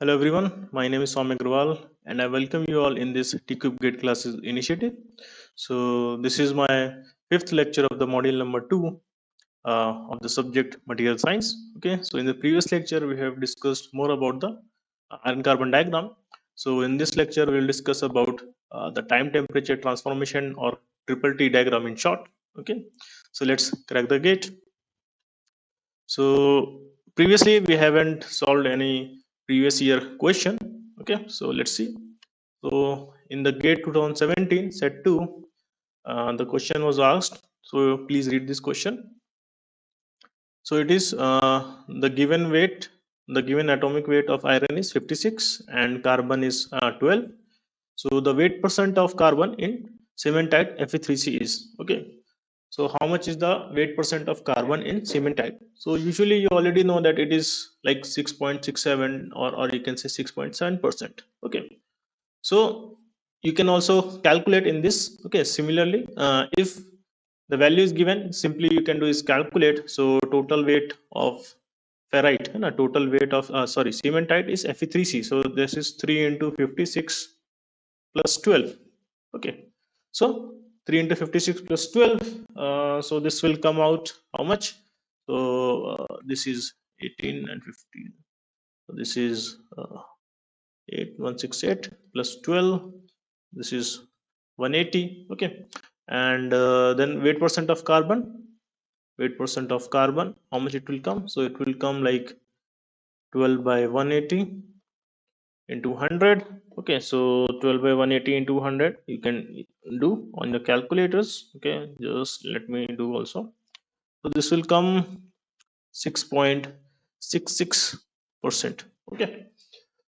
Hello everyone, my name is Swami Agrawal and I welcome you all in this TCube Gate Classes initiative. So this is my fifth lecture of the module number 2 of the subject material science. Okay, so in the previous lecture we have discussed more about the iron carbon diagram. So in this lecture we will discuss about the time temperature transformation or triple T diagram in short. Okay, so let's crack the gate. So previously we haven't solved any previous year question. Okay, so let's see. So in the gate 2017 set 2, the question was asked. So please read this question. So it is the given weight, the given atomic weight of iron is 56 and carbon is 12. So the weight percent of carbon in cementite Fe3C is okay. So how much is the weight percent of carbon in cementite? So usually you already know that it is like 6.67 or you can say 6.7%. Okay. So you can also calculate in this. Okay. Similarly, if the value is given, simply you can do is calculate. So total weight of ferrite and a total weight of cementite is Fe3C. So this is 3 into 56 plus 12. Okay, so 3 into 56 plus 12, so this will come out how much? So this is 18 and 15, so this is 8168 plus 12, this is 180. Okay, and then weight percent of carbon, how much it will come? So it will come like 12 by 180 into 100. Okay, so 12 by 180 into 100 you can do on your calculators. Okay, just let me do also. So this will come 6.66%. Okay,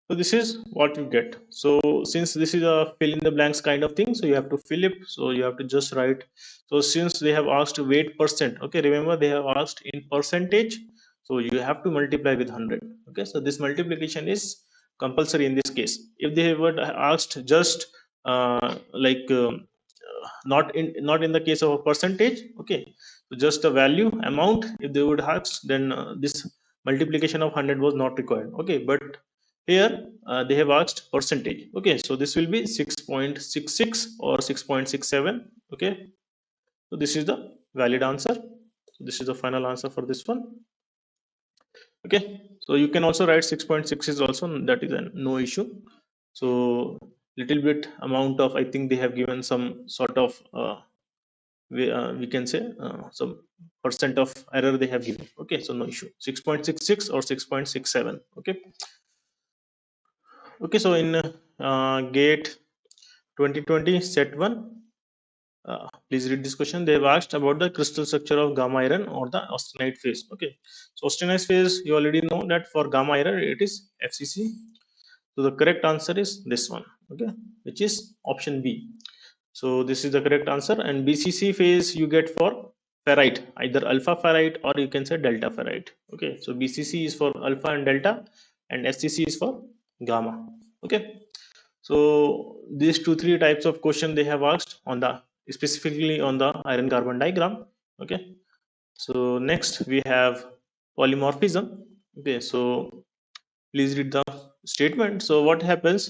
so this is what you get. So since this is a fill in the blanks kind of thing, so you have to fill it, so you have to just write. So since they have asked weight percent, okay, remember they have asked in percentage, so you have to multiply with 100. Okay, so this multiplication is compulsory in this case. If they were asked just not in the case of a percentage, okay, so just a value amount, if they would ask, then this multiplication of 100 was not required. Okay, but here they have asked percentage. Okay, so this will be 6.66 or 6.67. Okay, so this is the valid answer. This is the final answer for this one. Okay, so you can also write 6.6 is also, that is no issue. So little bit amount of, I think they have given some sort of we can say some percent of error they have given. Okay, so no issue, 6.66 or 6.67. Okay, okay, so in gate 2020 set 1, please read this question. They have asked about the crystal structure of gamma iron or the austenite phase. Okay, so austenite phase, you already know that for gamma iron it is FCC. So the correct answer is this one. Okay, which is option B. So this is the correct answer. And BCC phase you get for ferrite, either alpha ferrite or you can say delta ferrite. Okay, so BCC is for alpha and delta, and SCC is for gamma. Okay, so these three types of question they have asked on the, specifically on the iron carbon diagram. Okay, so next we have polymorphism. Okay, so please read the statement. So what happens,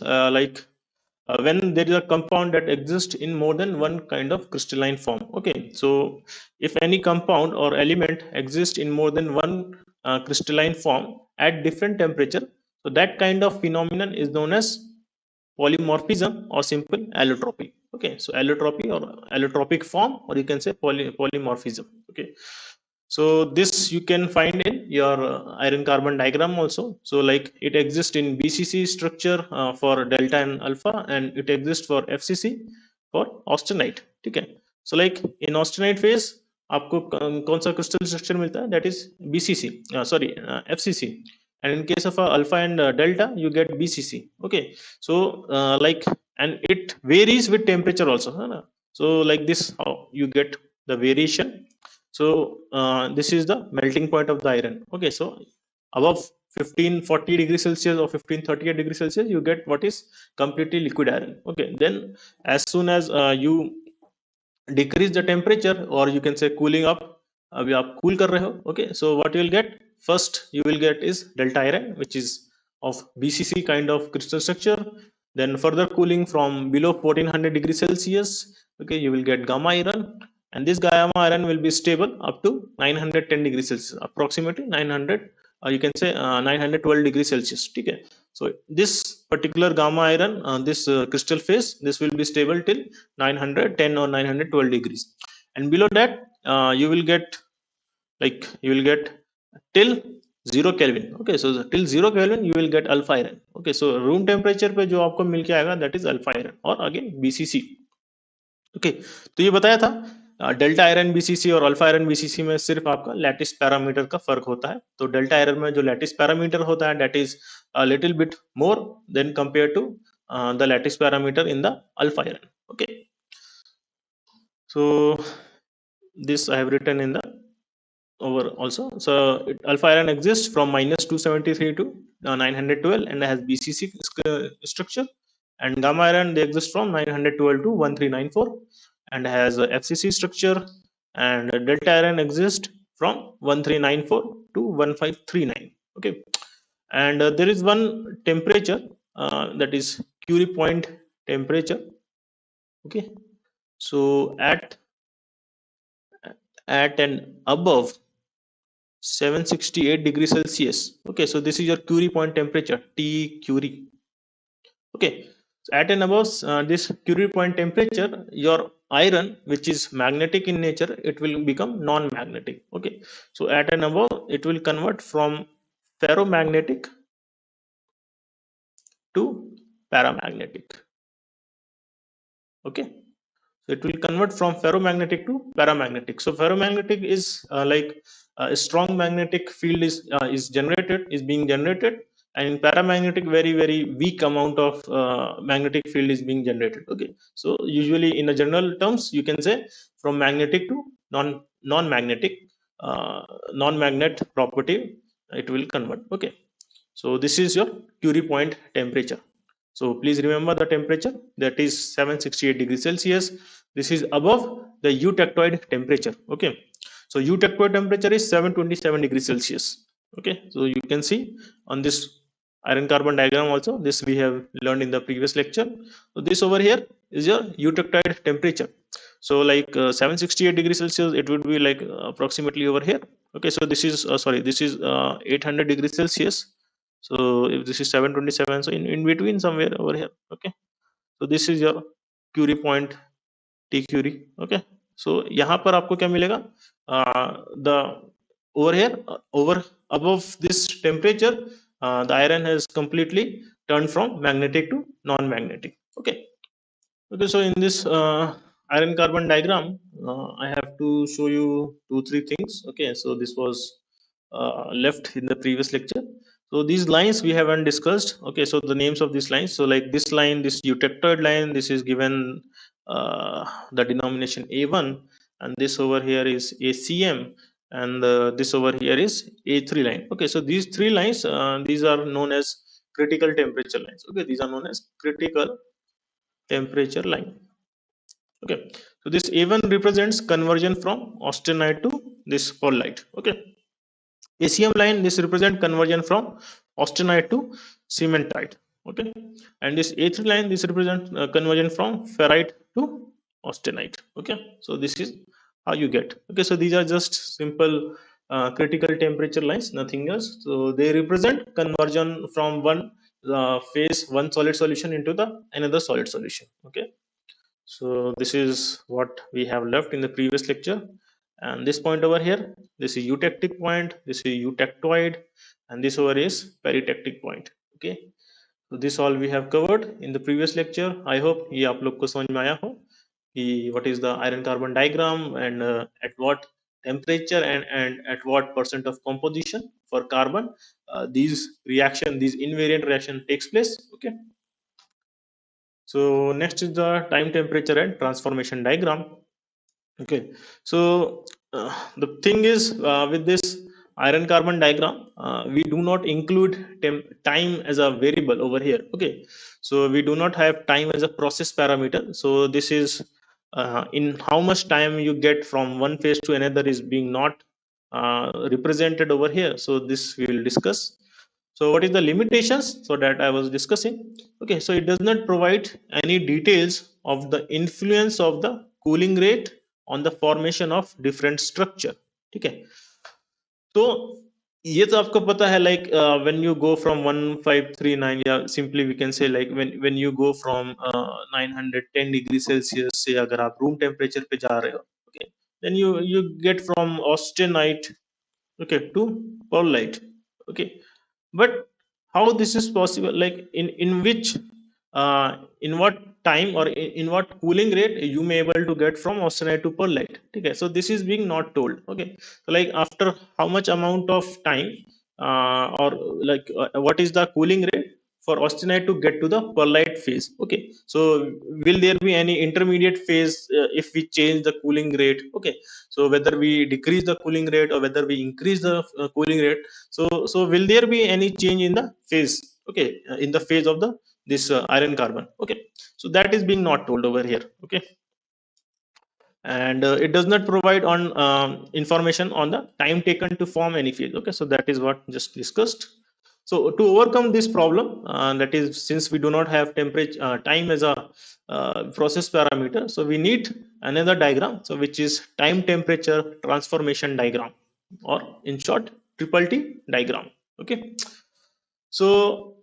when there is a compound that exists in more than one kind of crystalline form. Okay, so if any compound or element exists in more than one crystalline form at different temperature, so that kind of phenomenon is known as polymorphism or simple allotropy. Okay, so allotropy or allotropic form, or you can say polymorphism. Okay, so this you can find in your iron carbon diagram also. So like it exists in BCC structure for delta and alpha, and it exists for FCC for austenite. Okay, so like in austenite phase आपको कौन सा crystal structure मिलता है, that is BCC, sorry, FCC, and in case of alpha and delta you get BCC. Okay, so like, and it varies with temperature also, है ना? So like this how you get the variation. So this is the melting point of the iron. Okay, so above 1540 degrees Celsius or 1538 degrees Celsius you get what is completely liquid iron. Okay, then as soon as you decrease the temperature, or you can say cooling up, अभी आप cool कर रहे हो. Okay, so what you will get, first you will get is delta iron, which is of BCC kind of crystal structure. Then further cooling from below 1400 degrees Celsius, okay, you will get gamma iron, and this gamma iron will be stable up to 910 degrees Celsius, approximately 900, you can say 912 degrees Celsius. Okay, so this particular gamma iron, this crystal phase, this will be stable till 910 or 912 degrees, and below that you will get, like, you will get till 0 Kelvin. Okay, so till 0 Kelvin you will get alpha iron. Okay, so room temperature पे जो आपको मिल के आएगा, that is alpha iron और again BCC. Okay, तो ये बताया था डेल्टा आयरन बीसीसी और अल्फा आयरन बीसीसी में सिर्फ आपका लैटिस पैरामीटर का फर्क होता है. तो डेल्टा आयरन में जो लैटिस पैरामीटर होता है, that is little bit more than compare to the lattice parameter in the alpha iron. Okay, so this I have written in the over also. So alpha iron exists from minus 273 to 912 and has BCC structure, and gamma iron they exist from 912 to 1394 and has a FCC structure, and delta iron exists from 1394 to 1539. Okay, and there is one temperature that is Curie point temperature. Okay, so at and above 768 degrees Celsius. Okay, so this is your Curie point temperature, T Curie. Okay, so at and above this Curie point temperature, your iron, which is magnetic in nature, it will become non-magnetic. Okay, so at and above it will convert from ferromagnetic to paramagnetic. Okay, so it will convert from ferromagnetic to paramagnetic. So ferromagnetic is like a strong magnetic field is generated, is being generated, and in paramagnetic very weak amount of magnetic field is being generated. Okay, so usually in a general terms you can say from magnetic to non-magnetic, non-magnet property it will convert. Okay, so this is your Curie point temperature. So please remember the temperature, that is 768 degrees Celsius. This is above the eutectoid temperature. Okay, so eutectoid temperature is 727 degrees Celsius. Okay, so you can see on this iron carbon diagram also, this we have learned in the previous lecture. So this over here is your eutectoid temperature. So like 768 degrees Celsius, it would be like approximately over here. Okay, so this is sorry, this is 800 degrees Celsius. So if this is 727, so in between somewhere over here. Okay, so this is your Curie point, T Curie. Okay, so यहाँ पर आपको क्या मिलेगा, the over here over above this temperature, the iron has completely turned from magnetic to non-magnetic. Okay, okay, so in this iron carbon diagram, I have to show you 2-3 things. Okay, so this was left in the previous lecture. So these lines we haven't discussed. Okay, so the names of these lines. So like this line, this eutectoid line, this is given the denomination A1, and this over here is ACM, and this over here is A3 line. Okay, so these three lines, these are known as critical temperature lines. Okay, these are known as critical temperature line. Okay, so this A1 represents conversion from austenite to this pearlite. Okay, ACM line, this represent conversion from austenite to cementite. Okay, and this A3 line, this represent conversion from ferrite to austenite. Okay, so this is how you get. Okay, so these are just simple critical temperature lines, nothing else. So they represent conversion from one phase, one solid solution into the another solid solution. Okay, so this is what we have left in the previous lecture, and this point over here, this is eutectic point, this is eutectoid, and this over is peritectic point. Okay, so this all we have covered in the previous lecture. I hope ये आप लोग को समझ में आया हो कि what is the iron carbon diagram, and at what temperature and at what percent of composition for carbon these invariant reaction takes place. Okay, so next is the time, temperature and transformation diagram. Okay, so the thing is with this iron carbon diagram, we do not include time as a variable over here. Okay, so we do not have time as a process parameter. So this is in how much time you get from one phase to another is being not represented over here. So this we will discuss. So what is the limitations? So that I was discussing. Okay, so it does not provide any details of the influence of the cooling rate on the formation of different structure. ठीक है, तो ये तो आपको पता है, like when you go from 1539, या simply we can say like when you go from 910 degree Celsius से अगर आप room temperature पे जा रहे हो, okay, then you get from austenite, okay, to pearlite, okay. But how this is possible, like in what time or in what cooling rate you may able to get from austenite to pearlite, okay. So this is being not told, okay. So like after how much amount of time, or like what is the cooling rate for austenite to get to the pearlite phase, okay. So will there be any intermediate phase if we change the cooling rate, okay. So whether we decrease the cooling rate or whether we increase the cooling rate, so will there be any change in the phase, okay, in the phase of the this iron carbon, okay. So that is being not told over here, okay. And it does not provide on information on the time taken to form any phase, okay. So that is what just discussed. So to overcome this problem, that is, since we do not have temperature time as a process parameter, so we need another diagram, so which is time temperature transformation diagram, or in short triple T diagram, okay. So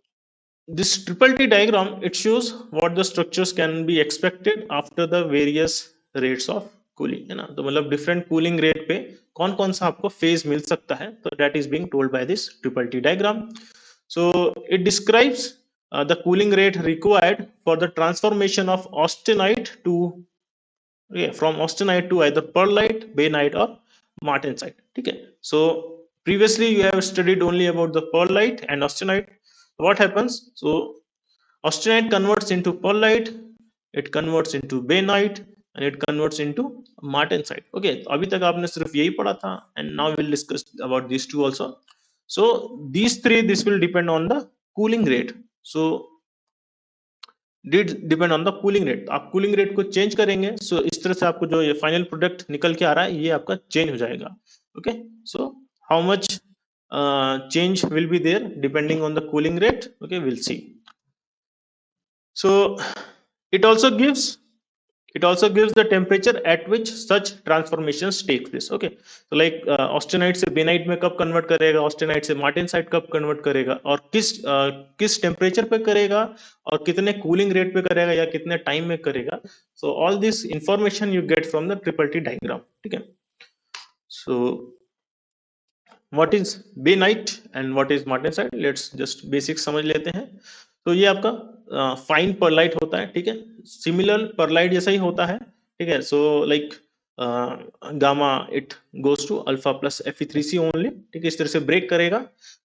this triple T diagram, it shows what the structures can be expected after the various rates of cooling, है ना. तो मतलब different cooling rate पे कौन कौन सा आपको phase मिल सकता है, तो that is being told by this triple T diagram. So it describes the cooling rate required for the transformation of austenite to, yeah, from austenite to either pearlite, bainite or martensite, ठीक है. So previously you have studied only about the pearlite and austenite. What happens? So austenite converts into pearlite, it converts into bainite, and it converts into martensite, okay. तो अभी तक आपने सिर्फ यही पढ़ा था, and now we'll discuss about these two also. So these three, this will depend on the cooling rate. So did depend on the cooling rate. आप cooling rate को change करेंगे, so इस तरह से आपको जो ये final product निकल के आ रहा है, ये आपका change हो जाएगा, okay. So how much change will be there depending on the cooling rate, okay, we'll see. So it also gives the temperature at which such transformations take place, okay. So like austenite से bainite में कब convert करेगा, austenite से martensite कब convert करेगा, और किस temperature पे करेगा, और कितने cooling rate पे करेगा, या कितने time में करेगा. So all this information you get from the triple T diagram, ठीक है. So what is bainite and what is martensite, let's just basic समझ लेते हैं. तो ये आपका फाइन परलाइट होता है, ठीक है. सिमिलर परलाइट जैसा ही होता है, ठीक है. So like gamma it goes to alpha plus Fe3C only, ठीक है. इस तरह से ब्रेक करेगा,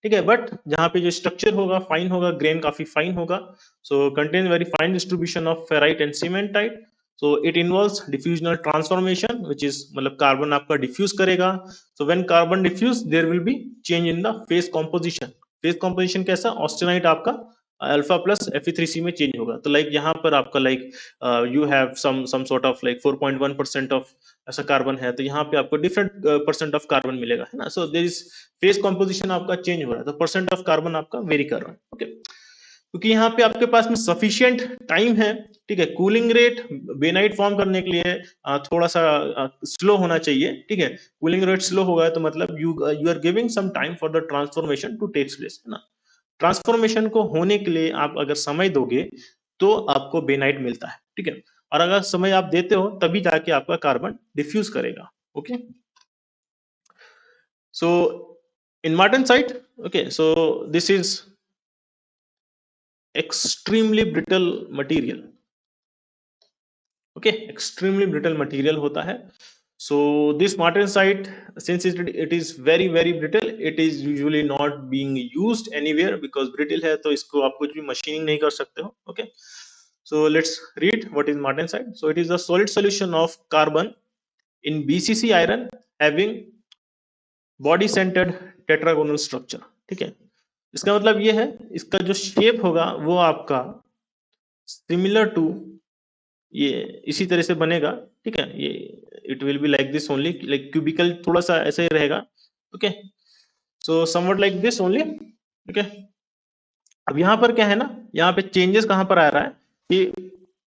ठीक है. बट जहाँ पे जो स्ट्रक्चर होगा फाइन होगा, ग्रेन काफी फाइन होगा. So contain very fine distribution of ferrite and cementite. So it involves diffusional transformation, which is मतलब कार्बन आपका डिफ्यूज करेगा. So when carbon diffuse there will be change in the phase composition. Phase composition कैसा, austenite आपका alpha plus Fe3C में change होगा. तो like यहाँ पर आपका like you have some sort of like 4.1% of ऐसा कार्बन है, तो यहाँ पे आपको डिफरेंट परसेंट ऑफ कार्बन मिलेगा, है ना. So there is phase composition आपका चेंज हो रहा है, तो परसेंट ऑफ कार्बन आपका वेरी कर रहा है, ओके. क्योंकि यहाँ पे आपके पास में सफिशिएंट टाइम है, ठीक है. कूलिंग रेट बेनाइट फॉर्म करने के लिए थोड़ा सा स्लो होना चाहिए, ठीक है. कूलिंग रेट स्लो होगा तो मतलब you are giving some time for the transformation to takes place, है ना. ट्रांसफॉर्मेशन को होने के लिए आप अगर समय दोगे तो आपको बेनाइट मिलता है, ठीक है. और अगर समय आप देते हो तभी जाके आपका कार्बन डिफ्यूज करेगा, okay. So in martensite, okay, so this is extremely brittle material, okay, extremely brittle material होता है. So this martensite, since it is very brittle, it is usually not being used anywhere because brittle है, तो इसको आप कुछ भी machining नहीं कर सकते हो, okay. So let's read what is martensite. So it is a solid solution of carbon in BCC iron having body centered tetragonal structure, ठीक है. इसका मतलब ये है, इसका जो शेप होगा वो आपका सिमिलर टू ये इसी तरह से बनेगा, ठीक है. ये it will be like this only, like cubical थोड़ा सा ऐसे ही रहेगा, okay. So something like this only, okay. अब यहाँ पर क्या है ना, यहाँ पे चेंजेस कहाँ पर आ रहा है कि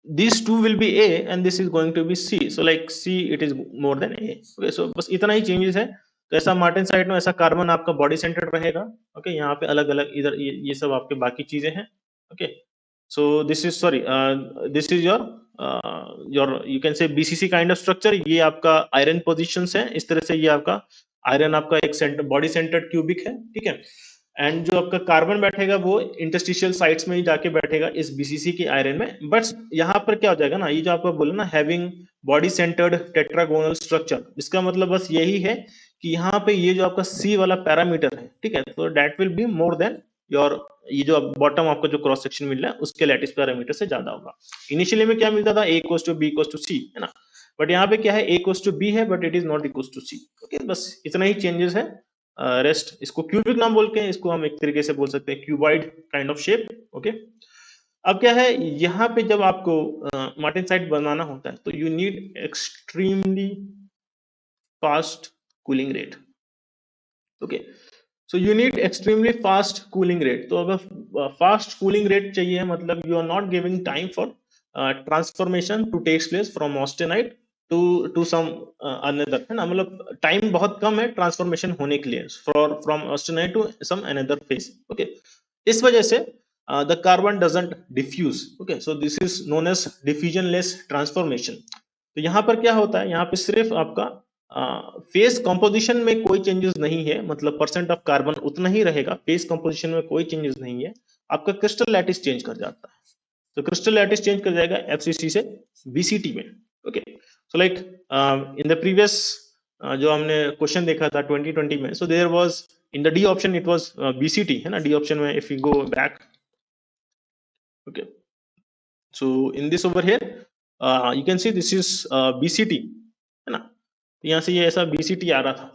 these two will be A and this is going to be C, so like C it is more than A. Okay, so बस इतना ही चेंजेस है। तो ऐसा मार्टिन साइड में ऐसा कार्बन आपका बॉडी सेंटर्ड रहेगा। ओके, यहाँ पे अलग अलग इधर ये सब आपके बाकी चीजें हैं। Okay, so this is sorry this is your you can say BCC kind of structure। ये आपका आयरन पोजीशंस है, इस तरह से ये आपका आयरन आपका एक सेंटर बॉडी सेंटर्ड क्यूबिक है, ठीक है। एंड जो आपका कार्बन बैठेगा वो इंटरस्टिशियल साइट्स में ही जाके बैठेगा इस बीसीसी के आयरन में। बट यहाँ पर क्या हो जाएगा ना, ये जो आपको बोला ना having body centred tetragonal structure, इसका मतलब बस यही है कि यहाँ पे ये जो आपका सी वाला पैरामीटर है, ठीक है, तो that will be more than your ये जो बॉटम आपका जो क्रॉस सेक्शन मिल रहा है उसके लैटिस पैरामीटर से ज्यादा होगा। इनिशियली में क्या मिलता था, A equals to B equals to C, है ना, बट यहाँ पे क्या है, ए इक्वल्स टू बी है but it is not equals to C. Okay, बस इतना ही चेंजेस है। रेस्ट इसको क्यूबिक नाम बोल के, इसको हम एक तरीके से बोल सकते हैं cuboid kind of shape. Okay, अब क्या है, यहाँ पे जब आपको मार्टेनसाइट बनाना होता है तो you need extremely fast cooling rate. Okay, so you need extremely fast cooling rate. तो अगर फास्ट कूलिंग रेट चाहिए, मतलब you are not giving time for transformation to takes place from austenite to some another, है ना, मतलब time बहुत कम है transformation होने के लिए from austenite to some another phase. Okay, इस वजह से the carbon doesn't diffuse. Okay, so this is known as diffusion less transformation. तो यहाँ पर क्या होता है, यहाँ पे सिर्फ आपका फेस कंपोजिशन में कोई चेंजेस नहीं है, मतलब परसेंट ऑफ कार्बन उतना ही रहेगा, फेस कंपोजिशन में कोई चेंजेस नहीं है, आपका क्रिस्टल लैटिस चेंज कर जाता है। तो क्रिस्टल लैटिस चेंज कर जाएगा एफसीसी से बीसीटी में। Okay, so like in the previous जो हमने क्वेश्चन देखा था 2020 में, so there was in the D option it was BCT, है ना, डी ऑप्शन में if you go back. Okay, so in this over here you can see this is BCT, है ना, तो यहाँ से ये ऐसा बीसीटी आ रहा था।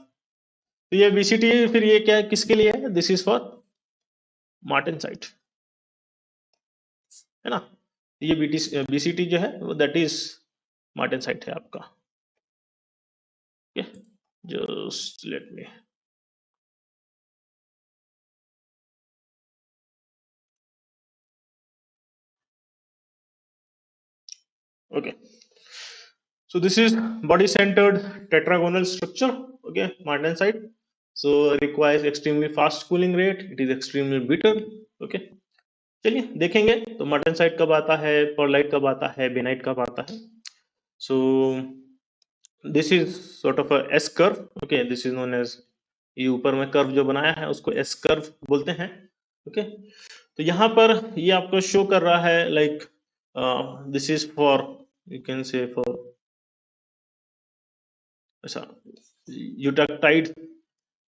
तो ये बीसीटी फिर ये क्या है, किसके लिए है, दिस इज फॉर मार्टेनसाइट, है ना, ये बीसीटी जो है वो दैट इज मार्टेनसाइट है आपका। Okay, just let me, okay, so this is body centered tetragonal structure, okay, martensite, so requires extremely fast cooling rate, it is extremely brittle। okay, चलिए देखेंगे तो मार्टेनसाइट कब आता है, पर्लाइट कब आता है, बेनाइट कब आता है। So this is sort of a S curve. Okay, this is known as, ये ऊपर में कर्व जो बनाया है उसको एस कर्व बोलते हैं। ओके, तो यहाँ पर ये आपको शो कर रहा है like this is for you can say for ऐसा यूटेक्टाइड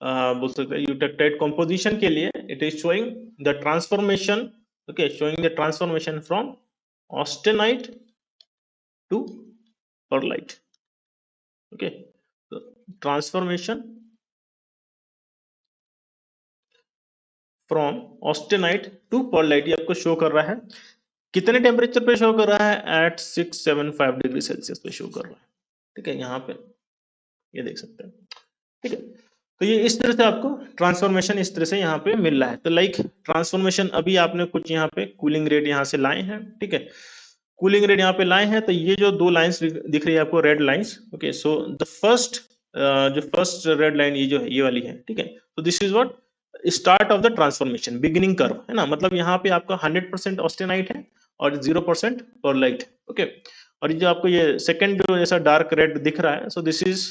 बोल सकते हैं, यूटेक्टाइड कंपोजिशन के लिए it is showing the transformation. Okay, showing the transformation from austenite to pearlite. Okay, transformation from austenite to pearlite ये आपको शो कर रहा है, कितने टेम्परेचर पे शो कर रहा है, एट 675 डिग्री सेल्सियस पे शो कर रहा है। ठीक है, यहाँ पे ये देख सकते हैं। ठीक है, तो ये इस तरह से आपको ट्रांसफॉर्मेशन इस तरह से यहाँ पे मिल रहा है। तो लाइक ट्रांसफॉर्मेशन अभी आपने कुछ यहाँ पे कूलिंग रेट यहाँ से लाए हैं। ठीक है, कूलिंग रेट यहाँ पे लाए हैं, तो ये जो दो लाइंस दिख रही है आपको, red lines. Okay, so the first जो फर्स्ट रेड लाइन ये जो है ये वाली है। ठीक है, तो this is what start of the transformation, beginning curve, है ना, मतलब यहाँ पे आपका 100% ऑस्टेनाइट है और 0% पर्लाइट। ओके, और ये जो आपको ये सेकंड जो ऐसा डार्क रेड दिख रहा है, so this is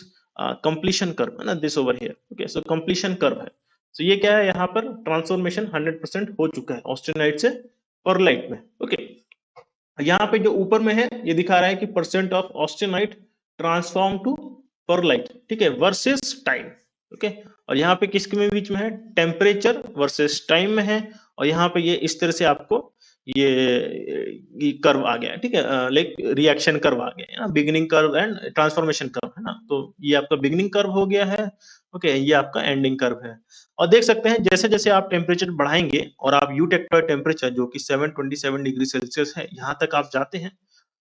completion curve, है ना, this over here. Okay, so completion curve है। तो ये क्या है, यहाँ पर ट्रांसफॉर्मेशन 100% हो चुका है ऑस्टेनाइट से पर्लाइट में। ओके, यहाँ पे जो ऊपर में है ये दिखा रहा है कि percent of austenite transform to pearlite. ठीक है, वर्सेस टाइम। ओके, और यहाँ पे किसके में बीच में है, टेम्परेचर वर्सेस टाइम में है, और यहाँ पे ये इस तरह से आपको ये कर्व आ गया है। ठीक है, लाइक रिएक्शन कर्व आ गया है ना, beginning curve and transformation curve, है ना, तो ये आपका बिगिनिंग कर्व हो गया है। ओके, ये आपका एंडिंग कर्व है। और देख सकते हैं जैसे जैसे आप टेम्परेचर बढ़ाएंगे और आप यूटेक्टॉइड टेम्परेचर जो कि 727 डिग्री सेल्सियस है यहाँ तक आप जाते हैं,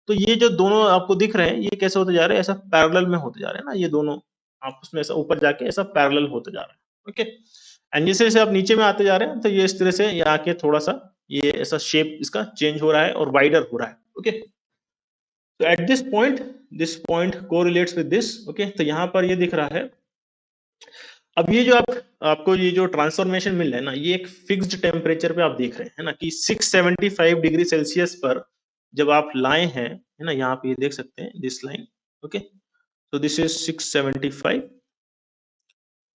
तो ये जो दोनों आपको दिख रहे हैं ये कैसे होते जा रहे हैं, ऐसा पैरेलल में होते जा रहे हैं ना, ये दोनों आपस में ऐसा ऊपर जाके ऐसा पैरेलल होते जा रहे हैं। ओके, एंड जैसे जैसे आप नीचे में आते जा रहे हैं तो ये इस तरह से ये आके थोड़ा सा ये ऐसा शेप इसका चेंज हो रहा है और वाइडर हो रहा है। ओके, तो at this point correlates with this. Okay, तो यहाँ पर ये दिख रहा है। अब ये जो आपको ये जो ट्रांसफॉर्मेशन मिल रहा है ना, ये एक फिक्स्ड टेम्परेचर पे आप देख रहे हैं, है ना, कि 675 डिग्री सेल्सियस पर जब आप लाए हैं, है ना, यहाँ पे ये देख सकते हैं दिस लाइन। ओके, तो दिस इज 675।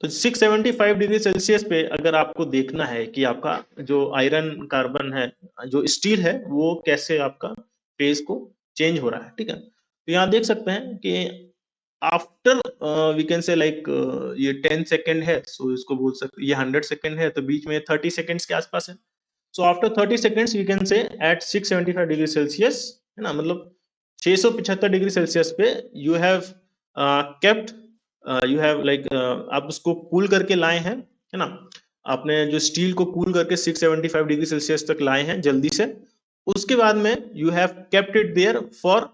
तो 675 डिग्री सेल्सियस पे अगर आपको देखना है कि आपका जो आयरन कार्बन है, जो स्टील है, वो कैसे आपका फेज को चेंज हो रहा है, ठीक है। तो यहाँ देख सकते हैं कि after we can say like ये 10 सेकेंड है, सो इसको बोल सकते, ये 100 सेकेंड है, तो बीच में 30 सेकेंड्स के आसपास है। So after 30 seconds we can say at 675 degree Celsius, है ना, मतलब 675 डिग्री सेल्सियस पे you have kept, you have like आप उसको कूल करके लाए हैं, है ना, आपने जो स्टील को कूल करके 675 डिग्री सेल्सियस तक लाए हैं जल्दी से। उसके बाद में you have kept it there for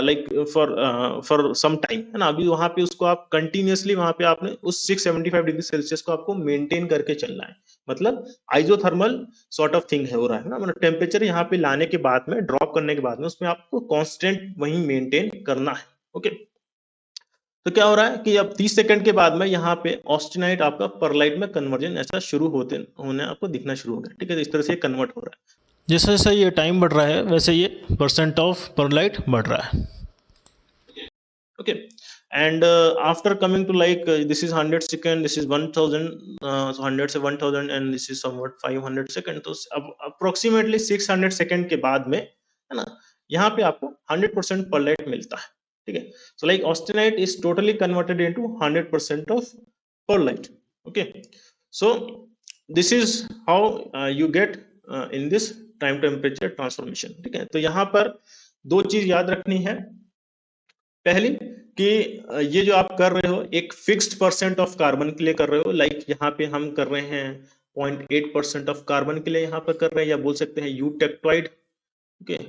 like for some time, है ना। अभी वहां पे उसको आप कंटिन्यूअसली वहां पे आपने उस 675 डिग्री सेल्सियस को आपको मेंटेन करके चलना है, मतलब आइसोथर्मल सॉर्ट ऑफ थिंग है हो रहा है ना, मतलब टेम्परेचर यहाँ पे लाने के बाद में, ड्रॉप करने के बाद में उसमें आपको कांस्टेंट वही मेंटेन करना है। ओके, तो क्या हो रहा है कि अब 30 सेकंड के बाद में यहाँ पे ऑस्टेनाइट आपका परलाइट में कन्वर्जन ऐसा शुरू होने आपको दिखना शुरू हो गया, ठीक है। तो इस तरह से कन्वर्ट हो रहा है। जैसे जैसे ये टाइम बढ़ रहा है वैसे ये परसेंट ऑफ परलाइट बढ़ रहा है। Okay, and after coming to like this is 100 second, this is 1000, so 100 से 1000 and this is somewhat 500 second, तो अब approximately 600 second के बाद में, है ना, यहाँ पे आपको 100% परलाइट मिलता है, ठीक है। so like austenite is totally converted into 100% of perlite। okay, so this is how you get in this time temperature transformation, ठीक है। तो यहाँ पर दो चीज याद रखनी है। पहली कि ये जो आप कर रहे हो एक फिक्स्ड परसेंट ऑफ कार्बन के लिए कर रहे हो, लाइक यहाँ पे हम कर रहे हैं 0.8% ऑफ कार्बन के लिए यहाँ पर कर रहे हैं, या बोल सकते हैं यूटेक्टोइड। ओके,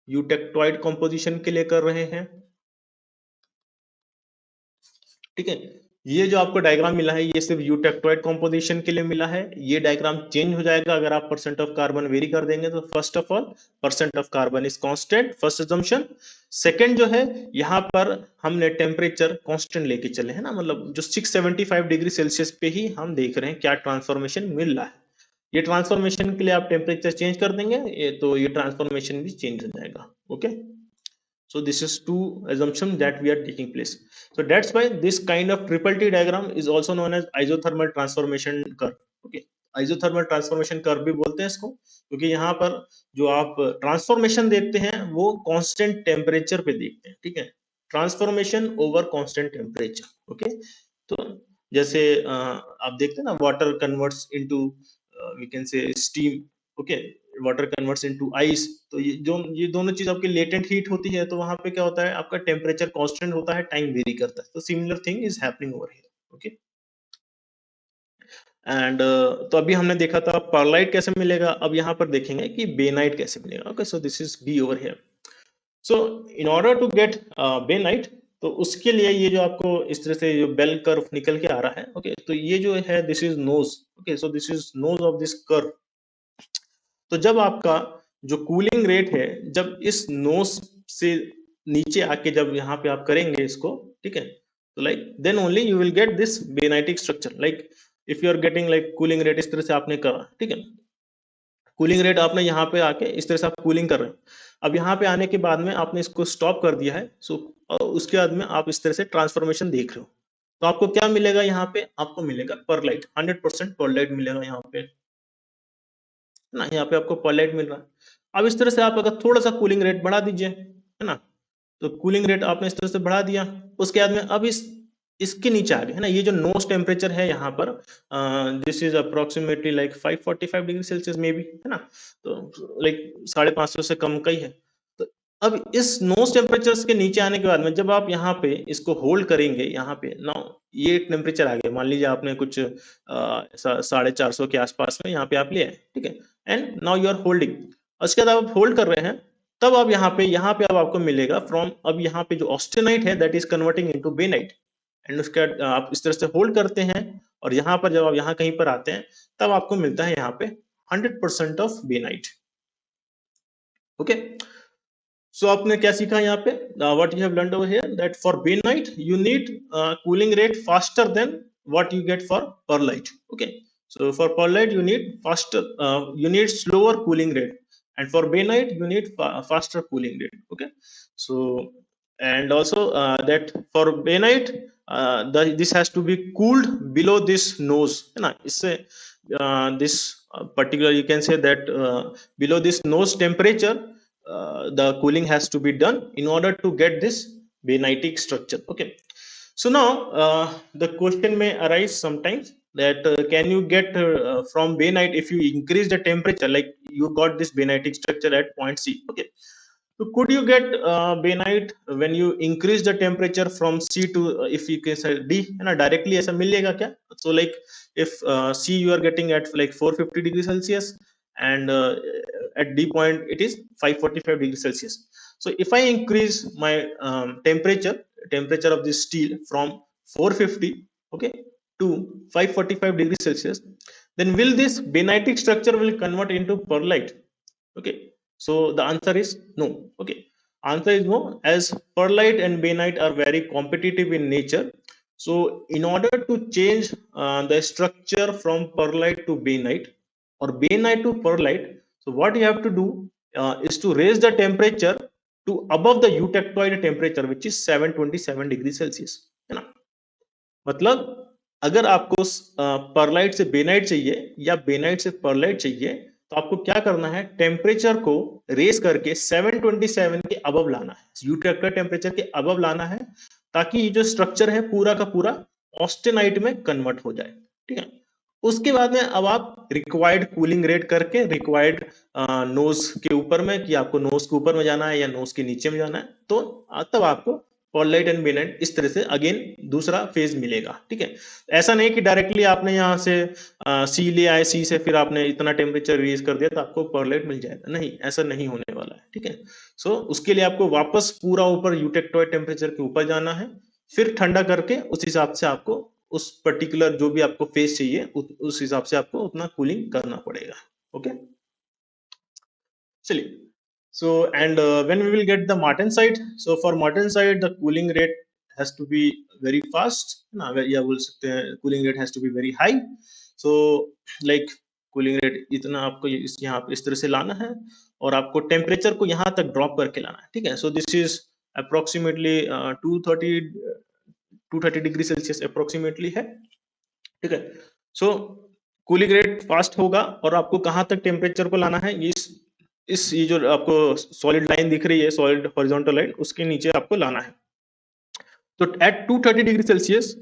यूटेक्टोइड कॉम्पोजिशन के लिए कर रहे हैं, ठीक है। ये जो आपको डायग्राम मिला है ये सिर्फ यूटेक्टोइड कॉम्पोजिशन के लिए मिला है। ये डायग्राम चेंज हो जाएगा अगर आप परसेंट ऑफ कार्बन वेरी कर देंगे। तो first of all percent of carbon is constant, first assumption. Second जो है यहाँ पर हमने टेम्परेचर कांस्टेंट लेके चले हैं ना, मतलब जो 675 डिग्री सेल्सियस पे ही हम देख रहे हैं क्या ट्रांसफॉर्मेशन मिल रहा है। ये ट्रांसफॉर्मेशन के लिए आप टेम्परेचर चेंज कर देंगे तो ये ट्रांसफॉर्मेशन भी चेंज हो जाएगा। Okay, so this is two assumption that we are taking place. So that's why this kind of triple T diagram is also known as isothermal transformation curve। okay, isothermal transformation curve भी बोलते हैं इसको, क्योंकि यहाँ पर जो आप transformation देखते हैं वो कांस्टेंट टेम्परेचर पे देखते हैं, ठीक है। Transformation over constant temperature. Okay, तो जैसे आप देखते हैं ना water converts into we can say steam. Okay, water converts into ice. तो ये दोनों चीज आपकी लेटेंट हीट होती है, तो वहां पे क्या होता है आपका टेम्परेचर कांस्टेंट होता है, टाइम वेरी करता है। तो similar thing is happening over here. Okay, and तो अभी हमने देखा था परलाइट कैसे मिलेगा, अब यहाँ पर देखेंगे कि बेनाइट कैसे मिलेगा। Okay, so this is B over here. So in order to get bainite, तो उसके लिए ये जो आपको इस तरह से जो बेल कर्व निकल के आ रहा है, ओके, तो ये जो है this is nose. Okay, so this is nose of this curve. तो जब आपका जो कूलिंग रेट है, जब इस नोस से नीचे आके जब यहाँ पे आप करेंगे इसको, ठीक है, तो like then only you will get this bainitic structure. Like if you are getting like cooling rate इस तरह से आपने करा, ठीक है, कूलिंग रेट आपने यहाँ पे आके इस तरह से आप कूलिंग कर रहे हो। अब यहाँ पे आने के बाद में आपने इसको स्टॉप कर दिया है। सो उसके बाद में आप इस तरह से ट्रांसफॉर्मेशन देख रहे हो, तो आपको क्या मिलेगा यहाँ पे, आपको मिलेगा परलाइट, 100% परलाइट मिलेगा यहाँ पे ना। यहाँ पे आपको परलाइट मिल रहा है। अब इस तरह से आप अगर थोड़ा सा कूलिंग रेट बढ़ा दीजिए, है ना, तो कूलिंग रेट आपने इस तरह से बढ़ा दिया। उसके बाद में अब इसके नीचे आ गए, है ना, ये जो नोज टेम्परेचर है यहाँ पर this is approximately like 545 degree Celsius में भी, है ना, तो लाइक 550 से कम का ही है। तो अब इस नोज टेम्परेचर के नीचे आने के बाद में जब आप यहाँ पे इसको होल्ड करेंगे, यहाँ पे नाउ ये टेम्परेचर आ गया, मान लीजिए आपने कुछ 450 के आसपास में यहाँ पे आप ले आए, ठीक है, and now you are holding. उसके बाद आप होल्ड कर रहे हैं, तब अब यहाँ पे अब आपको मिलेगा फ्रॉम, अब यहाँ पे जो ऑस्टेनाइट है that is converting into bainite, and उसके बाद आप इस तरह से होल्ड करते हैं और यहाँ पर जब आप यहाँ कहीं पर आते हैं तब आपको मिलता है यहाँ पे 100% of bainite. Okay, so आपने क्या सीखा यहाँ पे? What you have learned over here, that for bainite you need cooling rate faster than what you get for perlite. Okay, so for perlite you need faster, you need slower cooling rate, and for bainite you need faster cooling rate. Okay, so and also that for bainite this has to be cooled below this nose, है ना? इससे this particular, you can say that below this nose temperature the cooling has to be done in order to get this bainitic structure. Okay, so now the question may arise sometimes that can you get from bainite if you increase the temperature, like you got this bainitic structure at point C. Okay, so could you get bainite when you increase the temperature from C to if you can say D, है ना? Directly ऐसा मिलेगा क्या? So like if C you are getting at like 450 degrees Celsius and at D point it is 545 degrees Celsius. So if I increase my temperature of this steel from 450, okay, to 545 degrees Celsius, then will this bainitic structure will convert into perlite? Okay, so the answer is no. Okay, answer is no, as perlite and bainite are very competitive in nature. So in order to change the structure from perlite to bainite or bainite to perlite, so what you have to do is to raise the temperature to above the eutectoid temperature, which is 727 degrees Celsius, है ना? मतलब अगर आपको pearlite से bainite चाहिए या bainite से pearlite चाहिए, तो आपको क्या करना है? टेम्परेचर को रेस करके 727 के अबव लाना है, यूटेक्टर टेम्परेचर के अबव लाना है, ताकि ये जो स्ट्रक्चर है पूरा का पूरा ऑस्टेनाइट में कन्वर्ट हो जाए। ठीक है, उसके बाद में अब आप रिक्वायर्ड कूलिंग रेट करके रिक्वायर्ड नोज के ऊपर में, कि आपको नोज के ऊपर में जाना है या नोज के नीचे में जाना है, तो तब आपको परलाइट एंड बेनाइट इस तरह से अगेन दूसरा फेज मिलेगा। ठीक है, ऐसा नहीं कि डायरेक्टली आपने यहाँ से सी ले आए, सी से फिर आपने इतना टेम्परेचर रेज कर दिया तो आपको परलाइट मिल जाएगा, नहीं, ऐसा नहीं होने वाला है। ठीक है, सो उसके लिए आपको वापस पूरा ऊपर यूटेक्टोइड टेम्परेचर के ऊपर जाना है, फिर ठंडा करके उस हिसाब से आपको उस पर्टिकुलर जो भी आपको फेज चाहिए उस हिसाब से आपको उतना कूलिंग करना पड़ेगा। ओके, चलिए, so and when we will get the martensite, so for martensite the cooling rate has to be very fast ना, या बोल सकते हैं cooling rate has to be very high. So like cooling rate इतना आपको इस यहाँ पे इस तरह से लाना है और आपको टेम्परेचर को यहाँ तक ड्रॉप करके लाना है। ठीक है, so this is approximately 230 degree Celsius approximately है। ठीक है, सो कूलिंग रेट फास्ट होगा और आपको कहाँ तक टेम्परेचर को लाना है, इस ये जो आपको सॉलिड लाइन दिख रही है, सॉलिड हॉरिजॉन्टल लाइन, उसके नीचे आपको लाना है। तो at 230 degree Celsius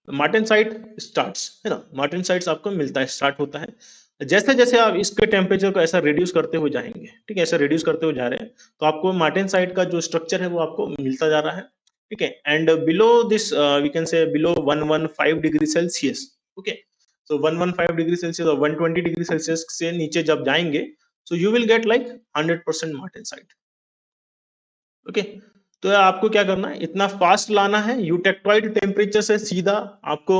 martensite starts, है ना? मार्टेनसाइट्स आपको मिलता है, स्टार्ट होता है। जैसे जैसे आप इसके टेम्परेचर को ऐसा रिड्यूस करते हुए जाएंगे, ठीक है, ऐसा रिड्यूस करते हुए जा रहे हैं, तो आपको मार्टेनसाइट का जो स्ट्रक्चर है वो आपको मिलता जा रहा है। ठीक है, and below this we can say below 115 degree Celsius. Okay, so 115 degree Celsius और 120 डिग्री सेल्सियस से नीचे जब जाएंगे, so you will get like 100% martensite. Okay, तो आपको क्या करना है? इतना फास्ट लाना है, यूटेक्टोइड टेम्परेचर से सीधा आपको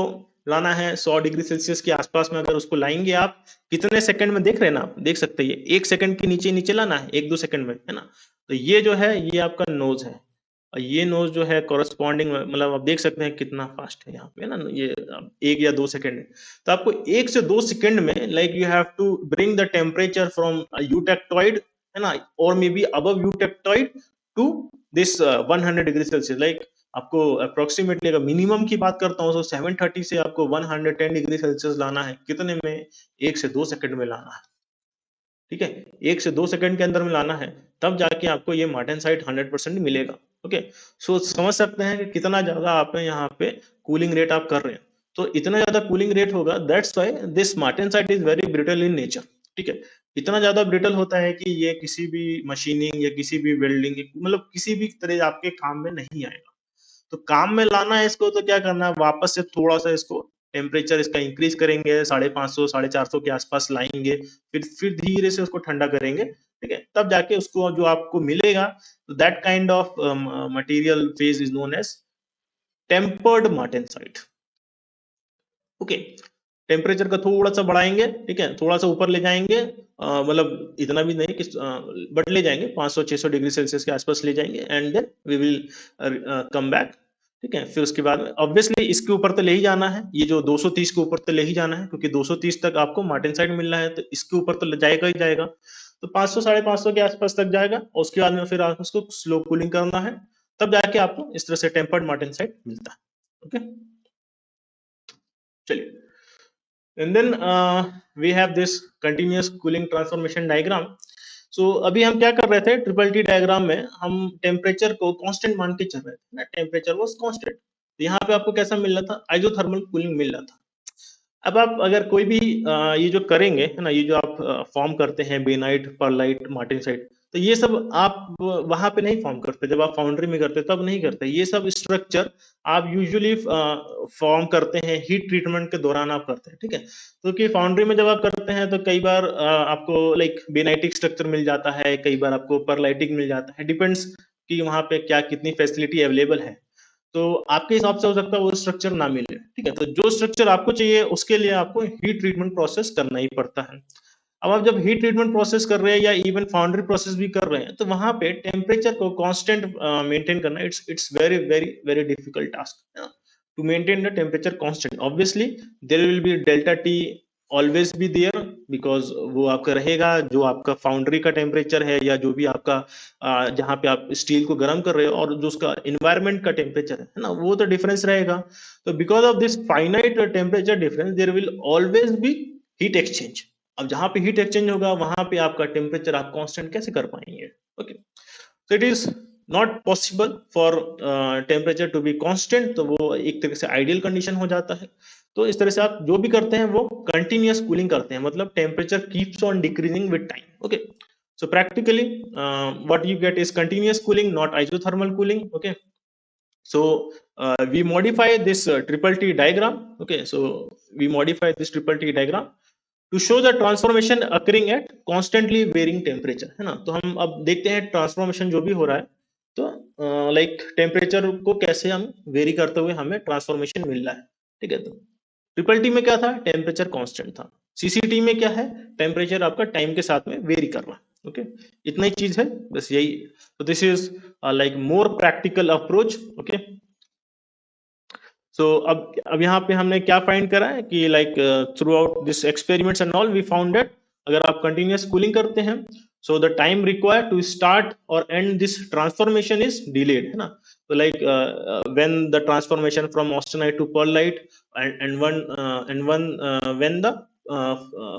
लाना है 100 डिग्री सेल्सियस के आसपास में। अगर उसको लाएंगे आप कितने सेकंड में, देख रहे हैं ना आप, देख सकते हैं, 1 सेकंड के नीचे नीचे लाना है, 1-2 सेकंड में, है ना? तो ये जो है ये आपका नोज है, और ये नोज जो है कॉरेस्पॉन्डिंग, मतलब आप देख सकते हैं कितना फास्ट है यहाँ पे, है ना? ये 1 या 2 सेकंड है। तो आपको 1 से 2 सेकंड में like you have to bring the temperature from eutectoid, है ना, और maybe above eutectoid to this 100 degree Celsius. Like आपको अप्रोक्सीमेटली अगर मिनिमम की बात करता हूँ तो 730 से आपको 110 डिग्री सेल्सियस लाना है। कितने में? 1 से 2 सेकंड में लाना है। ठीक है, 1 से 2 सेकंड के अंदर में लाना है, तब जाके आपको ये मार्टेनसाइट 100% मिलेगा। ओके, सो समझ सकते हैं कि कितना ज्यादा आप यहाँ पे कूलिंग रेट आप कर रहे हैं। तो इतना ज्यादा कूलिंग रेट होगा, that's why this martensite is very brittle in nature. ठीक है, इतना ज्यादा ब्रिटल होता है कि ये किसी भी मशीनिंग या किसी भी वेल्डिंग, मतलब किसी भी तरह आपके काम में नहीं आएगा। तो काम में लाना है इसको, तो क्या करना है? वापस से थोड़ा सा इसको टेम्परेचर इसका इंक्रीज करेंगे, 550 450 के आसपास लाएंगे, फिर धीरे से उसको ठंडा करेंगे। ठीक है, तब जाके उसको जो आपको मिलेगा, that kind of material phase is known as tempered martensite. Okay, temperature का थोड़ा सा बढ़ाएंगे, ठीक है, थोड़ा सा ऊपर ले जाएंगे, मतलब इतना भी नहीं कि बट ले जाएंगे 500-600 डिग्री सेल्सियस के आसपास ले जाएंगे, and then we will come back, ठीक है। फिर उसके बाद में ऑब्वियसली इसके ऊपर तो ले ही जाना है, ये जो 230 के ऊपर तो ले ही जाना है, क्योंकि 230 तक आपको मार्टेनसाइट मिल रहा है, तो इसके ऊपर तो जाएगा ही जाएगा। तो 500 550 के आसपास तक जाएगा, और उसके बाद में फिर आप उसको स्लो कूलिंग करना है, तब जाके आपको इस तरह से टेम्पर्ड मार्टेनसाइट मिलता है। ओके, चलिए, and then we have this continuous cooling transformation diagram. So अभी हम क्या कर रहे थे, ट्रिपल टी डायग्राम में हम टेम्परेचर को कांस्टेंट मान के चल रहे थे ना, टेम्परेचर वाज कांस्टेंट। तो यहाँ पे आपको कैसा मिल रहा था, आइसोथर्मल कूलिंग मिल रहा था। अब आप अगर कोई भी ये जो करेंगे है ना, ये जो आप फॉर्म करते हैं बेनाइट, परलाइट, मार्टेनसाइट, तो ये सब आप वहां पे नहीं फॉर्म करते, जब आप फाउंड्री में करते तब नहीं करते। ये सब स्ट्रक्चर आप यूजुअली फॉर्म करते हैं हीट ट्रीटमेंट के दौरान आप करते हैं, ठीक है। तो कि फाउंड्री में जब आप करते हैं तो कई बार आपको लाइक बेनाइटिक स्ट्रक्चर मिल जाता है, कई बार आपको परलाइटिक मिल जाता है, डिपेंड्स कि वहां पे क्या कितनी फैसिलिटी अवेलेबल है। तो आपके हिसाब से हो सकता है वो स्ट्रक्चर ना मिले, ठीक है। तो जो स्ट्रक्चर आपको चाहिए उसके लिए आपको हीट ट्रीटमेंट प्रोसेस करना ही पड़ता है। अब आप जब हीट ट्रीटमेंट प्रोसेस कर रहे हैं या इवन फाउंड्री प्रोसेस भी कर रहे हैं, तो वहां पे टेम्परेचर को कांस्टेंट मेंटेन करना, it's very very very difficult task to maintain the temperature constant. Obviously there will be delta T always be there, because वो आपका रहेगा जो आपका फाउंड्री का टेम्परेचर है, या जो भी आपका जहाँ पे आप स्टील को गर्म कर रहे हो, और जो उसका इन्वायरमेंट का टेम्परेचर है ना, वो तो डिफरेंस रहेगा। तो because of this finite temperature difference there will always be heat exchange. अब जहां पे हीट एक्सचेंज होगा वहां पे आपका टेम्परेचर आप कांस्टेंट कैसे कर पाएंगे। Okay, so it is not possible for temperature to be constant, तो वो एक तरह से आइडियल कंडीशन हो जाता है। तो इस तरह से आप जो भी करते हैं वो कंटिन्यूअस कूलिंग करते हैं, मतलब temperature keeps on decreasing with time. Okay, so practically what you get is continuous cooling, not isothermal cooling. Okay, so we modify this triple T diagram. Okay, so we modify this triple T diagram to show the transformation occurring at constantly varying temperature, है ना। तो हम अब देखते हैं transformation जो भी हो रहा है, तो लाइक टेम्परेचर को कैसे हम वेरी करते हुए हमें ट्रांसफॉर्मेशन मिल रहा है, ठीक है। तो ट्रिपल टी में क्या था, टेम्परेचर कांस्टेंट था। सीसीटी में क्या है, टेम्परेचर आपका टाइम के साथ में वेरी कर रहा है। ओके, इतना ही चीज है, बस यही। तो this is like more practical approach. Okay, so अब यहाँ पे हमने क्या फाइंड करा है कि like throughout this experiments and all we found that अगर आप कंटिन्यूअस कूलिंग करते हैं, so the time required to start और end this transformation is delayed, है ना। तो like when the transformation from austenite to pearlite and when the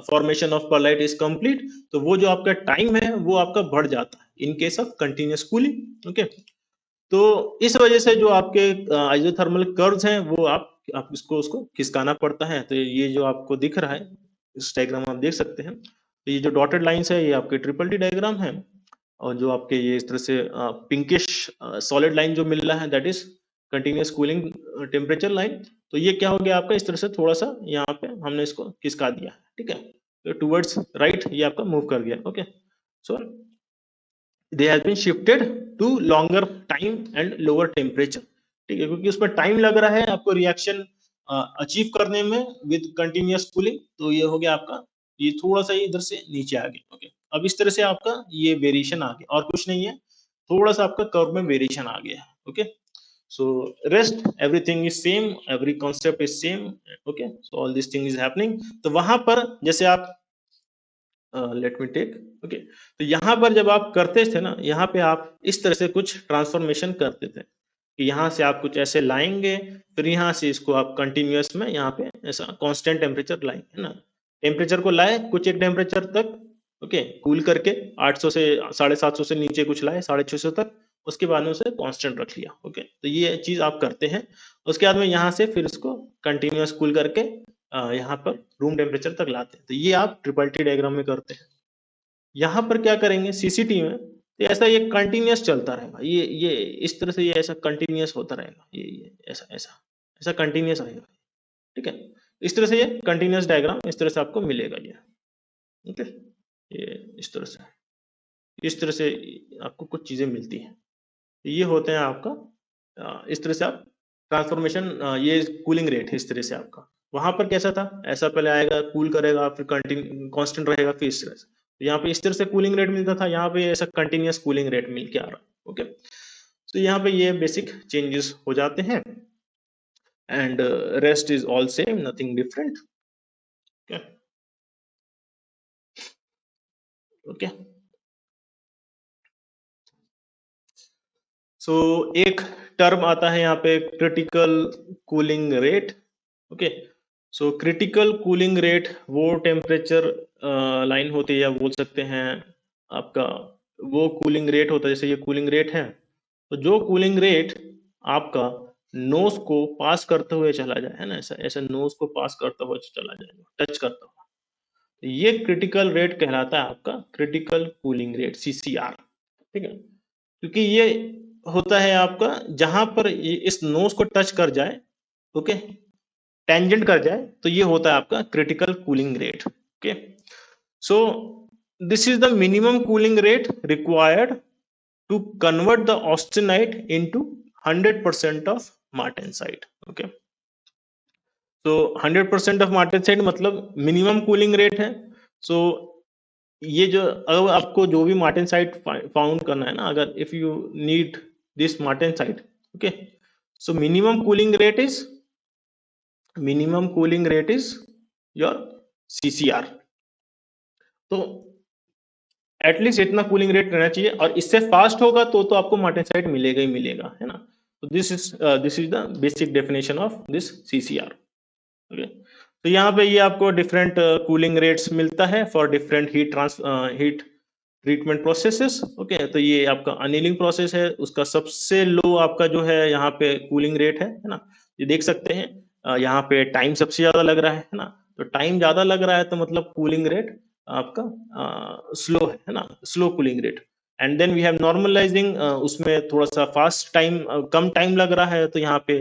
formation of pearlite is complete, तो वो जो आपका टाइम है वो आपका बढ़ जाता है in case of continuous cooling. Okay, तो इस वजह से जो आपके आइसोथर्मल कर्व्स हैं वो आप इसको उसको खिसकाना पड़ता है। तो ये जो आपको दिख रहा है, इस डायग्राम आप देख सकते हैं, तो ये जो डॉटेड लाइंस है ये आपके ट्रिपल टी डायग्राम है, और जो आपके ये इस तरह से पिंकिश सॉलिड लाइन जो मिल रहा है that is continuous cooling temperature line. तो ये क्या हो गया आपका, इस तरह से थोड़ा सा यहाँ पे हमने इसको खिसका दिया, ठीक है। तो टुवर्ड्स राइट ये आपका मूव कर गया। Okay, so they has been shifted to longer time and lower temperature, ठीक है, क्योंकि उसमें टाइम लग रहा है आपको रिएक्शन अचीव करने में विद कंटिन्यूअस कूलिंग। तो ये हो गया आपका, ये थोड़ा सा इधर से नीचे आ गया। ओके, अब इस तरह से आपका ये वेरिएशन आ गया, और कुछ नहीं है, थोड़ा सा आपका कर्व में वेरिएशन आ गया है। Okay, so rest everything is same, every concept is same. Okay, so all this thing is happening। तो वहां पर जैसे आप लेट मी टेक, ओके, तो यहाँ पर जब आप करते थे ना, यहाँ पे आप इस तरह से कुछ ट्रांसफॉर्मेशन करते थे कि यहाँ से आप कुछ ऐसे लाएंगे, फिर यहाँ से इसको आप कंटिन्यूअस में यहाँ पे ऐसा कांस्टेंट टेम्परेचर लाएंगे, है ना। टेम्परेचर को लाए कुछ एक टेम्परेचर तक, ओके, कूल करके 800 से 750 से नीचे कुछ लाए 650 तक, उसके बाद में उसे कांस्टेंट रख लिया। ओके, तो ये चीज आप करते हैं। उसके बाद में यहाँ से फिर इसको कंटिन्यूअस कूल करके यहाँ पर रूम टेम्परेचर तक लाते हैं। तो ये आप ट्रिपल टी डायग्राम में करते हैं। यहाँ पर क्या करेंगे सीसीटी में, तो ऐसा ये कंटिन्यूअस चलता रहेगा, ये इस तरह से ये ऐसा कंटिन्यूअस होता रहेगा, ये ऐसा ऐसा ऐसा कंटिन्यूअस रहेगा, ठीक है। इस तरह से ये कंटिन्यूअस डायग्राम इस तरह से आपको मिलेगा ये। ओके, ये इस तरह से आपको कुछ चीजें मिलती हैं। ये होते हैं आपका इस तरह से आप ट्रांसफॉर्मेशन, ये कूलिंग रेट है इस तरह से आपका। वहां पर कैसा था, ऐसा पहले आएगा, कूल करेगा, फिर कंटिन्यू कांस्टेंट रहेगा, फिर इस तरह से। तो यहाँ पे इस तरह से कूलिंग रेट मिलता था, यहाँ पे ऐसा कंटिन्यूअस कूलिंग रेट मिल के आ रहा। ओके, तो यहाँ पे ये बेसिक चेंजेस हो जाते हैं, and rest is all same, nothing different. Okay, so एक टर्म आता है यहाँ पे, critical cooling rate. Okay, so critical cooling rate वो टेम्परेचर लाइन होती है, या बोल सकते हैं आपका वो कूलिंग रेट होता है, जैसे ये कूलिंग रेट है, तो जो कूलिंग रेट आपका नोज को पास करते हुए चला जाए, है ना, ऐसा ऐसा नोज को पास करता हुआ चला जाएगा, टच करता हुआ, तो ये क्रिटिकल रेट कहलाता है आपका क्रिटिकल कूलिंग रेट, CCR। ठीक है, क्योंकि ये होता है आपका जहां पर इस नोज को टच कर जाए, ओके, टेंजेंट कर जाए, तो ये होता है आपका critical cooling rate. Okay, so this is the minimum cooling rate required to convert the austenite into 100% of martensite. Okay, तो 100% ऑफ मार्टेनसाइट मतलब मिनिमम कूलिंग रेट है। सो ये जो, अगर आपको जो भी मार्टेनसाइट फाउंड करना है ना, अगर if you need this martensite, okay, so minimum cooling rate is your CCR। तो एटलीस्ट इतना कूलिंग रेट रहना चाहिए, और इससे फास्ट होगा तो आपको मार्टेनसाइट मिलेगा ही मिलेगा, है ना। तो this is the basic definition of this CCR। Okay, तो यहाँ पे ये आपको डिफरेंट कूलिंग रेट्स मिलता है for different heat treatment processes. Okay, तो ये आपका अनिलिंग प्रोसेस है, उसका सबसे लो आपका जो है यहाँ पे कूलिंग रेट है ना। ये देख सकते हैं, यहाँ पे टाइम सबसे ज्यादा लग रहा है ना, तो टाइम ज्यादा लग रहा है तो मतलब कूलिंग रेट आपका स्लो है ना, slow cooling rate. And then we have normalising, उसमें थोड़ा सा फास्ट टाइम, कम टाइम लग रहा है, तो यहाँ पे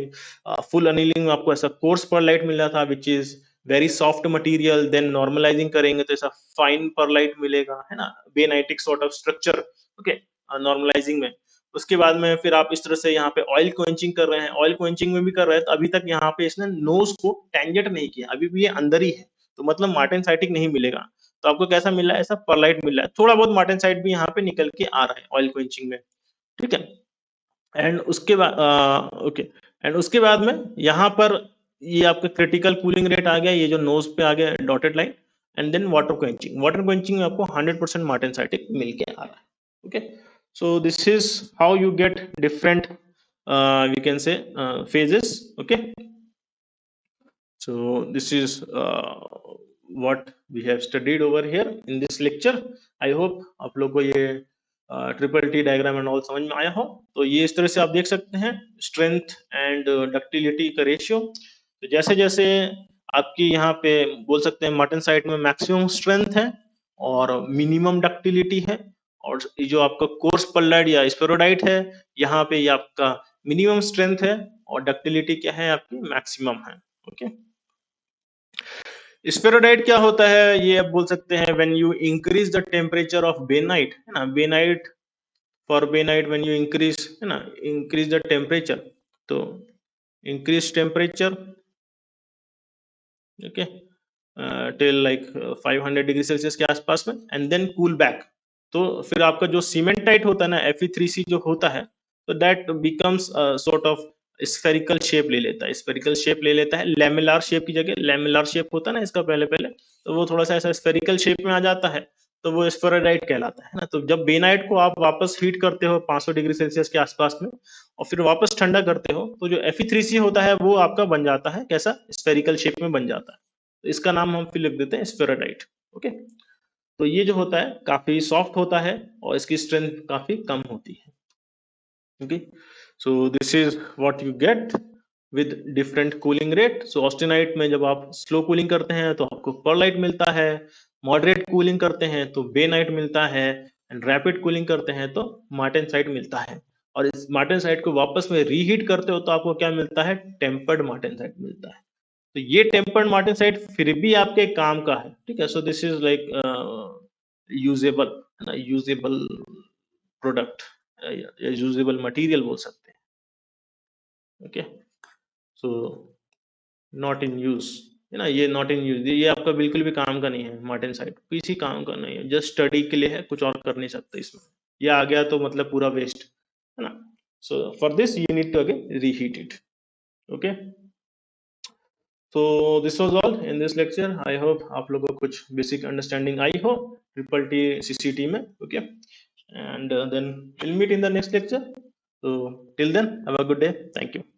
फुल अनिलिंग में आपको ऐसा कोर्स परलाइट मिल रहा था, which is very soft material. Then normalising करेंगे तो ऐसा फाइन परलाइट मिलेगा, है ना, bainitic sort of structure. Okay, normalising में उसके बाद में फिर आप इस तरह से यहाँ पे ऑयल क्वेंचिंग कर रहे हैं, ऑयल क्वेंचिंग में भी कर रहे हैं, तो अभी तक यहाँ पे इसने नोज को टेंजेंट नहीं किया, अभी भी ये अंदर ही है, तो मतलब मार्टेनसाइटिक नहीं मिलेगा। तो आपको कैसा मिल रहा है, ऐसा परलाइट मिल रहा है, थोड़ा बहुत मार्टेनसाइट भी यहाँ पे निकल के आ रहा है ऑयल क्वेंचिंग में। ठीक है, एंड उसके बाद ओके, एंड उसके बाद में यहाँ पर ये आपका क्रिटिकल कूलिंग रेट आ गया, ये जो नोज पे आ गया dotted line. And then water quenching में आपको 100% मार्टेनसाइटिक मिल के आ रहा है। Okay, so this is how you get different we can say phases। Okay, so this is what we have studied over here in this lecture। I hope आप लोग को ये triple T diagram and all समझ में आया हो। तो ये इस तरह से आप देख सकते हैं स्ट्रेंथ एंड डक्टिलिटी का रेशियो। तो जैसे जैसे आपकी यहाँ पे बोल सकते हैं मटन साइड में मैक्सिमम स्ट्रेंथ है और मिनिमम डक्टिलिटी है, और ये जो आपका कोर्स पल्लाइड या स्पेरोडाइट है, यहाँ पे ये आपका मिनिमम स्ट्रेंथ है और डक्टिलिटी क्या है, आपकी मैक्सिमम है। ओके, स्पेरोडाइट क्या होता है, ये आप बोल सकते हैं when you increase the temperature of bainite, है ना, bainite, for bainite when you increase, है ना, इंक्रीज द टेम्परेचर, तो increase temperature, okay, till like 500 degree Celsius के आसपास में, एंड देन कूल बैक। तो फिर आपका जो सीमेंटाइट होता है ना, Fe3C जो होता है, तो that becomes sort of spherical shape ले लेता है, स्फेरिकल शेप ले लेता है, लेमिनार शेप की जगह लेमिनार शेप होता है ना इसका पहले पहले, तो वो थोड़ा सा ऐसा स्फेरिकल शेप में आ जाता है, तो वो स्फेरोडाइट कहलाता है ना। तो जब बेनाइट को आप वापस हीट करते हो 500 डिग्री सेल्सियस के आसपास में और फिर वापस ठंडा करते हो, तो जो Fe3C होता है वो आपका बन जाता है कैसा, स्फेरिकल शेप में बन जाता है। तो इसका नाम हम फिर लिख देते हैं स्फेरोडाइट। ओके, तो ये जो होता है काफी सॉफ्ट होता है और इसकी स्ट्रेंथ काफी कम होती है। Okay, so this is what you get with different cooling rate. So austenite में जब आप स्लो कूलिंग करते हैं तो आपको परलाइट मिलता है, मॉडरेट कूलिंग करते हैं तो बेनाइट मिलता है, एंड रैपिड कूलिंग करते हैं तो मार्टेनसाइट मिलता है। और इस मार्टेनसाइट को वापस में रीहीट करते हो तो आपको क्या मिलता है, टेम्पर्ड मार्टेनसाइट मिलता है। तो ये टेम्पर्ड मार्टेनसाइट फिर भी आपके काम का है। ठीक है, so this is like usable, है ना, यूजेबल प्रोडक्ट या यूजेबल मटेरियल बोल सकते हैं। Okay, so not in use. है ना, ये नॉट इन यूज, ये आपका बिल्कुल भी काम का नहीं है, मार्टेनसाइट किसी काम का नहीं है, जस्ट स्टडी के लिए है, कुछ और कर नहीं सकते इसमें, ये आ गया तो मतलब पूरा वेस्ट है ना। So for this you need to again reheat it. Okay, so this was all in this lecture. I hope आप लोगों को कुछ बेसिक अंडरस्टैंडिंग आई हो ट्रिपल टी CCT में। Okay, and then we'll meet in the next lecture. So till then, have a good day. Thank you.